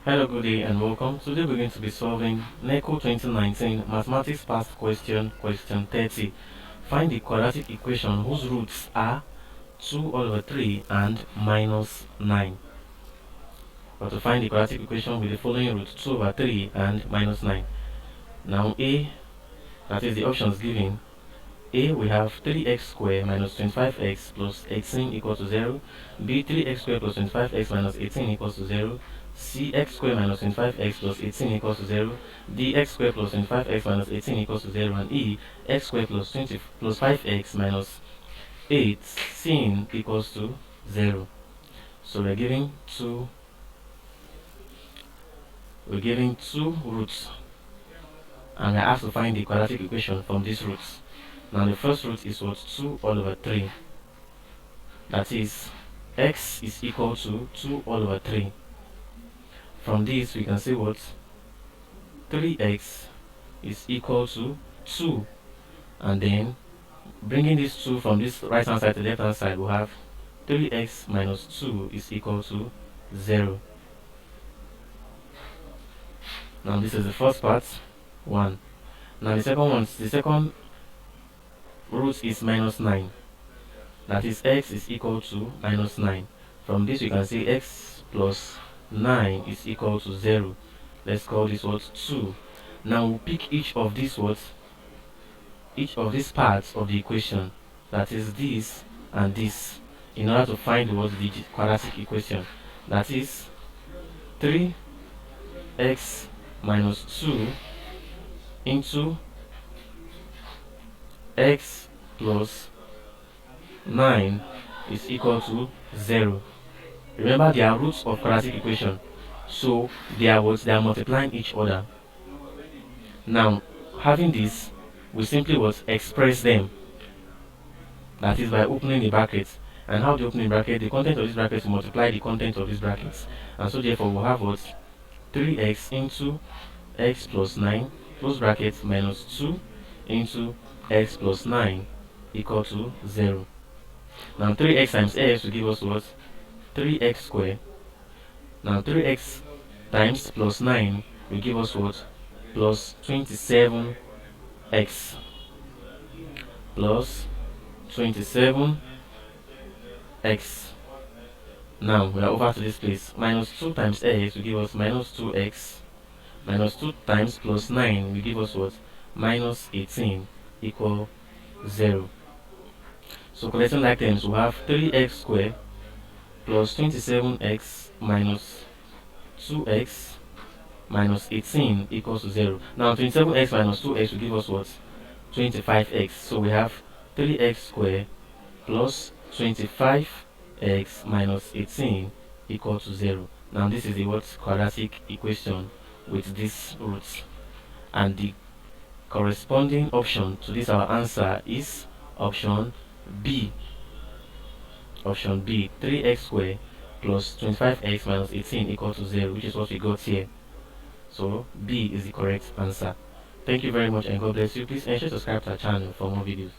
Hello, good day and welcome. Today we're going to be solving NECO 2019 Mathematics Past Question 30. Find the quadratic equation whose roots are 2 all over 3 and minus 9. But to find the quadratic equation with the following roots 2 over 3 and minus 9. Now A, that is the options given. A, we have 3x squared minus 25x plus 18 equals to 0. B, 3x squared plus 25x minus 18 equals to 0. C, x squared minus 25x plus 18 equals to 0. D, x squared plus 25x minus 18 equals to 0. And E, x squared plus 20 plus 5x minus 18 equals to 0. So we're giving two roots, and we're asked to find the quadratic equation from these roots. Now the first root is what? 2 all over 3. That is, x is equal to 2 all over 3. From this we can say what? 3x is equal to 2. And then bringing this 2 from this right hand side to the left hand side, we'll have 3x minus 2 is equal to 0. Now this is the first part, 1. Now the second root is minus 9. That is, x is equal to minus 9. From this we can say x plus 9 is equal to 0. Let's call this what? 2. Now we'll pick each of these parts of the equation, that is this and this, in order to find what the quadratic equation. That is 3x minus 2 into x plus 9 is equal to 0. Remember, they are roots of quadratic equation, so they are multiplying each other. Now, having this, we simply express them. That is by opening the brackets. And how do you open the bracket? The content of this bracket will multiply the content of these brackets, and so therefore we'll have 3x into x plus 9 close brackets minus 2 into x plus 9 equal to 0. Now 3x times x will give us 3x squared. Now 3x times plus 9 will give us plus 27x plus 27x. Now we are over to this place. Minus 2 times x will give us minus 2x. Minus 2 times plus 9 will give us minus 18 equal 0. So collecting like terms, we have 3x squared plus 27x minus 2x minus 18 equals to 0. Now 27x minus 2x will give us 25x. So we have 3x squared plus 25x minus 18 equal to 0. Now this is the quadratic equation with these roots, and the corresponding option to this our answer is option B. Option B, 3x squared plus 25x minus 18 equal to 0, which is what we got here. So B is the correct answer. Thank you very much and God bless you. Please ensure to subscribe to our channel for more videos.